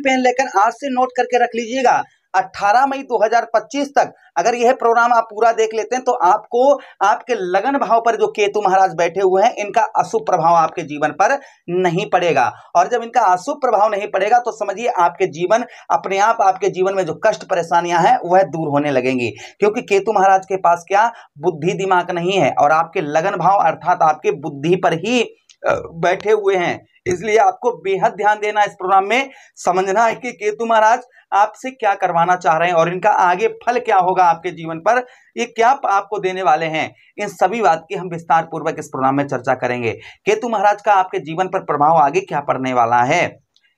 Pen लेकर आज से नोट करके रख लीजिएगा, 18 मई 2025 तक अगर यह प्रोग्राम आप पूरा देख लेते हैं तो आपको आपके लगन भाव पर जो केतु महाराज बैठे हुए हैं इनका अशुभ प्रभाव आपके जीवन पर नहीं पड़ेगा। और जब इनका अशुभ प्रभाव नहीं पड़ेगा तो समझिए आपके जीवन अपने आप, आपके जीवन में जो कष्ट परेशानियां हैं वह दूर होने लगेंगी, क्योंकि केतु महाराज के पास क्या बुद्धि दिमाग नहीं है और आपके लगन भाव अर्थात आपके बुद्धि पर ही बैठे हुए हैं। इसलिए आपको बेहद ध्यान देना, इस प्रोग्राम में समझना है कि केतु महाराज आपसे क्या करवाना चाह रहे हैं और इनका आगे फल क्या होगा आपके जीवन पर, ये क्या आपको देने वाले हैं। इन सभी बात की हम विस्तार पूर्वक इस प्रोग्राम में चर्चा करेंगे। केतु महाराज का आपके जीवन पर प्रभाव आगे क्या पड़ने वाला है,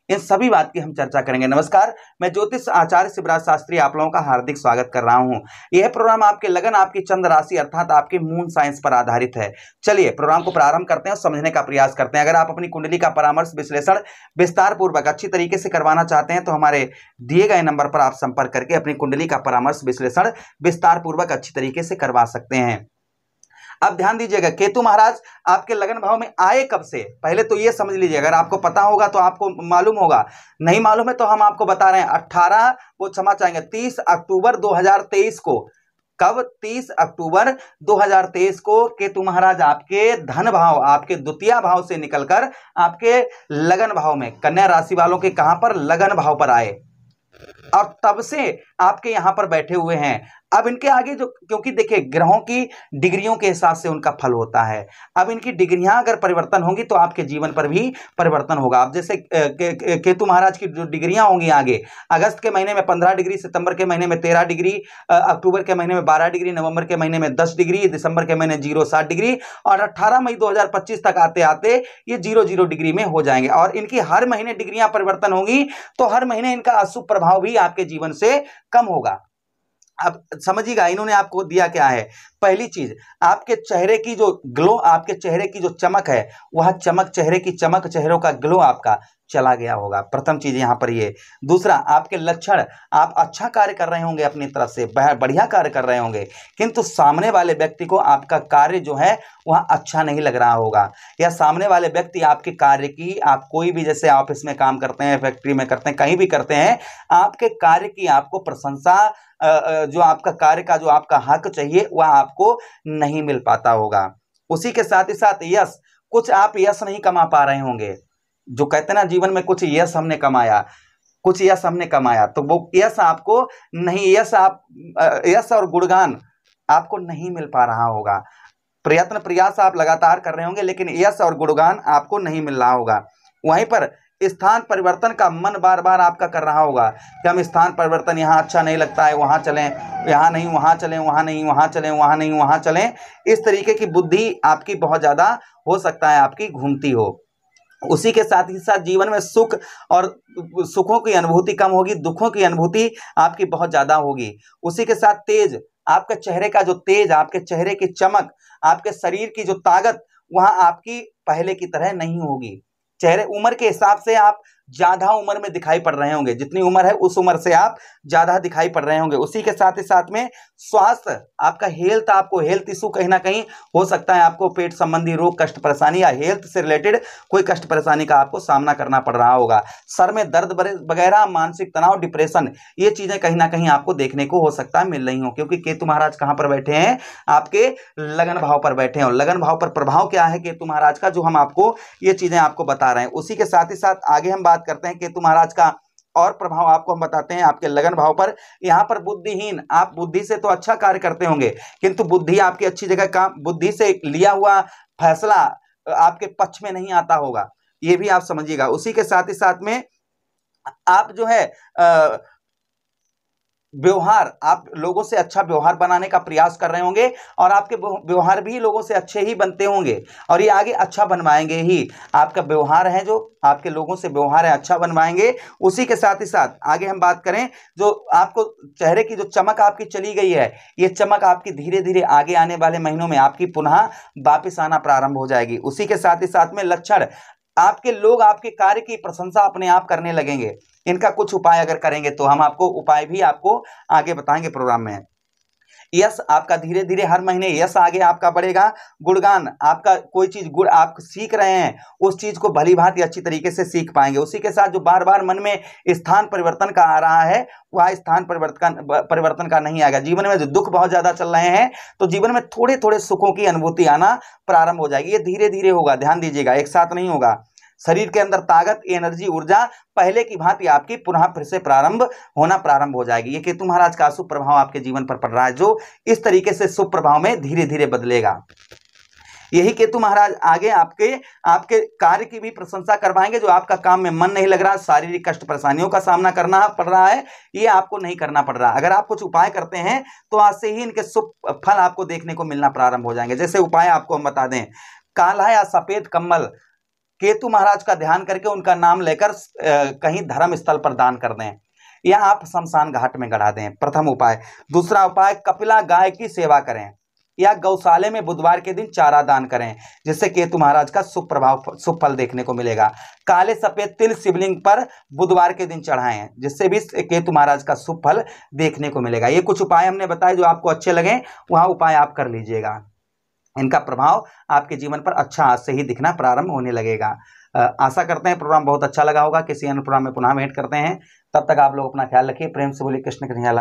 इन सभी बात की हम चर्चा करेंगे। नमस्कार, मैं ज्योतिष आचार्य शिवराज शास्त्री आप लोगों का हार्दिक स्वागत कर रहा हूं। यह प्रोग्राम आपके लगन, आपकी चंद्र राशि अर्थात आपके मून साइंस पर आधारित है। चलिए प्रोग्राम को प्रारंभ करते हैं और समझने का प्रयास करते हैं। अगर आप अपनी कुंडली का परामर्श विश्लेषण विस्तार पूर्वक अच्छी तरीके से करवाना चाहते हैं तो हमारे दिए गए नंबर पर आप संपर्क करके अपनी कुंडली का परामर्श विश्लेषण विस्तार पूर्वक अच्छी तरीके से करवा सकते हैं। अब ध्यान दीजिएगा, केतु महाराज आपके लगन भाव में आए कब से, पहले तो ये समझ लीजिए। अगर आपको पता होगा तो आपको मालूम होगा, नहीं मालूम है तो हम आपको बता रहे हैं। 30 अक्टूबर 2023 को, कब? 30 अक्टूबर 2023 को केतु महाराज आपके धन भाव, आपके द्वितीय भाव से निकलकर आपके लगन भाव में, कन्या राशि वालों के कहां पर, लगन भाव पर आए और तब से आपके यहां पर बैठे हुए हैं। अब इनके आगे जो, क्योंकि देखिए ग्रहों की डिग्रियों के हिसाब से उनका फल होता है। अब इनकी डिग्रियां अगर परिवर्तन होंगी तो आपके जीवन पर भी परिवर्तन होगा। अब जैसे केतु महाराज की जो डिग्रियां होंगी आगे, अगस्त के महीने में 15 डिग्री, सितंबर के महीने में 13 डिग्री, अक्टूबर के महीने में 12 डिग्री, नवंबर के महीने में 10 डिग्री, दिसंबर के महीने 0-7 डिग्री और 18 मई 2025 तक आते आते ये 0-0 डिग्री में हो जाएंगे। और इनकी हर महीने डिग्रियां परिवर्तन होंगी तो हर महीने इनका अशुभ प्रभाव भी आपके जीवन से कम होगा। अब समझिएगा इन्होंने आपको दिया क्या है। पहली चीज, आपके चेहरे की जो ग्लो, आपके चेहरे की जो चमक है, वह चमक, चेहरे की चमक, चेहरों का ग्लो आपका चला गया होगा। प्रथम चीज यहां पर ये। दूसरा, आपके लक्षण, आप अच्छा कार्य कर रहे होंगे, अपनी तरफ से बढ़िया कार्य कर रहे होंगे, किंतु सामने वाले व्यक्ति को आपका कार्य जो है वह अच्छा नहीं लग रहा होगा, या सामने वाले व्यक्ति आपके कार्य की, आप कोई भी जैसे ऑफिस में काम करते हैं, फैक्ट्री में करते हैं, कहीं भी करते हैं, आपके कार्य की आपको प्रशंसा, जो आपका कार्य का जो आपका हक चाहिए वह आपको नहीं मिल पाता होगा। उसी के साथ ही साथ यश, कुछ आप यश नहीं कमा पा रहे होंगे। जो कहते हैं ना जीवन में कुछ यश हमने कमाया, कुछ यश हमने कमाया, तो वो यश आपको नहीं, यश और गुणगान आपको नहीं मिल पा रहा होगा। प्रयत्न प्रयास आप लगातार कर रहे होंगे लेकिन यश और गुणगान आपको नहीं मिल रहा होगा। वहीं पर स्थान परिवर्तन का मन बार बार आपका कर रहा होगा कि हम स्थान परिवर्तन, यहाँ अच्छा नहीं लगता है वहाँ चलें, यहाँ नहीं वहाँ चलें, वहाँ नहीं वहाँ चलें, वहाँ नहीं वहाँ चलें। इस तरीके की बुद्धि आपकी बहुत ज़्यादा हो सकता है आपकी घूमती हो। उसी के साथ ही साथ जीवन में सुख और सुखों की अनुभूति कम होगी, दुखों की अनुभूति आपकी बहुत ज़्यादा होगी। उसी के साथ तेज, आपके चेहरे का जो तेज, आपके चेहरे की चमक, आपके शरीर की जो ताकत, वहाँ आपकी पहले की तरह नहीं होगी। चेहरे, उम्र के हिसाब से आप ज्यादा उम्र में दिखाई पड़ रहे होंगे, जितनी उम्र है उस उम्र से आप ज्यादा दिखाई पड़ रहे होंगे। उसी के साथ ही साथ में स्वास्थ्य, आपका हेल्थ, आपको हेल्थ इशू कहीं ना कहीं हो सकता है, आपको पेट संबंधी रोग, कष्ट परेशानी या हेल्थ से रिलेटेड कोई कष्ट परेशानी का आपको सामना करना पड़ रहा होगा। सर में दर्द वगैरह, मानसिक तनाव, डिप्रेशन, ये चीजें कहीं ना कहीं आपको देखने को हो सकता है मिल रही हो, क्योंकि केतु महाराज कहां पर बैठे हैं, आपके लगन भाव पर बैठे हैं। और लगन भाव पर प्रभाव क्या है केतु महाराज का, जो हम आपको ये चीजें आपको बता रहे हैं। उसी के साथ ही साथ आगे हम बात करते हैं केतु महाराज का और प्रभाव आपको हम बताते हैं आपके लगन भाव पर। यहां पर बुद्धिहीन, आप बुद्धि से तो अच्छा कार्य करते होंगे किंतु बुद्धि आपकी अच्छी जगह काम, बुद्धि से लिया हुआ फैसला आपके पक्ष में नहीं आता होगा, ये भी आप समझिएगा। उसी के साथ ही साथ में आप जो है व्यवहार, आप लोगों से अच्छा व्यवहार बनाने का प्रयास कर रहे होंगे और आपके व्यवहार भी लोगों से अच्छे ही बनते होंगे और ये आगे अच्छा बनवाएंगे ही। आपका व्यवहार है, जो आपके लोगों से व्यवहार है, अच्छा बनवाएंगे। उसी के साथ ही साथ आगे हम बात करें, जो आपको चेहरे की जो चमक आपकी चली गई है, ये चमक आपकी धीरे धीरे आगे आने वाले महीनों में आपकी पुनः वापिस आना प्रारंभ हो जाएगी। उसी के साथ ही साथ में लक्षण, आपके लोग आपके कार्य की प्रशंसा अपने आप करने लगेंगे। इनका कुछ उपाय अगर करेंगे तो हम आपको उपाय भी आपको आगे बताएंगे प्रोग्राम में। यश आपका धीरे धीरे हर महीने यश आगे आपका बढ़ेगा। गुणगान, आपका कोई चीज गुण आप सीख रहे हैं उस चीज को भली भांति अच्छी तरीके से सीख पाएंगे। उसी के साथ जो बार बार मन में स्थान परिवर्तन का आ रहा है वह स्थान परिवर्तन का नहीं आएगा। जीवन में जो दुख बहुत ज्यादा चल रहे हैं तो जीवन में थोड़े थोड़े सुखों की अनुभूति आना प्रारंभ हो जाएगी। ये धीरे धीरे होगा, ध्यान दीजिएगा, एक साथ नहीं होगा। शरीर के अंदर ताकत, एनर्जी, ऊर्जा पहले की भांति आपकी पुनः फिर से होना प्रारंभ हो जाएगी। ये केतु महाराज का शुभ प्रभाव आपके जीवन पर पड़ रहा है जो इस तरीके से शुभ प्रभाव में धीरे धीरे बदलेगा। यही केतु महाराज आगे आपके कार्य की भी प्रशंसा करवाएंगे। जो आपका काम में मन नहीं लग रहा, शारीरिक कष्ट परेशानियों का सामना करना पड़ रहा है, ये आपको नहीं करना पड़ रहा। अगर आप कुछ उपाय करते हैं तो आज से ही इनके शुभ फल आपको देखने को मिलना प्रारंभ हो जाएंगे। जैसे उपाय आपको हम बता दें, काला या सफेद कम्बल केतु महाराज का ध्यान करके उनका नाम लेकर कहीं धर्म स्थल पर दान कर दें या आप शमशान घाट में गड़ा दें, प्रथम उपाय। दूसरा उपाय, कपिला गाय की सेवा करें या गौशाले में बुधवार के दिन चारा दान करें, जिससे केतु महाराज का शुभ फल देखने को मिलेगा। काले सफेद तिल शिवलिंग पर बुधवार के दिन चढ़ाएं, जिससे भी केतु महाराज का शुभ फल देखने को मिलेगा। ये कुछ उपाय हमने बताए, जो आपको अच्छे लगे वहाँ उपाय आप कर लीजिएगा। इनका प्रभाव आपके जीवन पर अच्छा आज से ही दिखना प्रारंभ होने लगेगा। आशा करते हैं प्रोग्राम बहुत अच्छा लगा होगा। किसी अन्य प्रोग्राम में पुनः भेंट करते हैं, तब तक आप लोग अपना ख्याल रखिए। प्रेम से बोलिए कृष्ण कन्हैया लाल।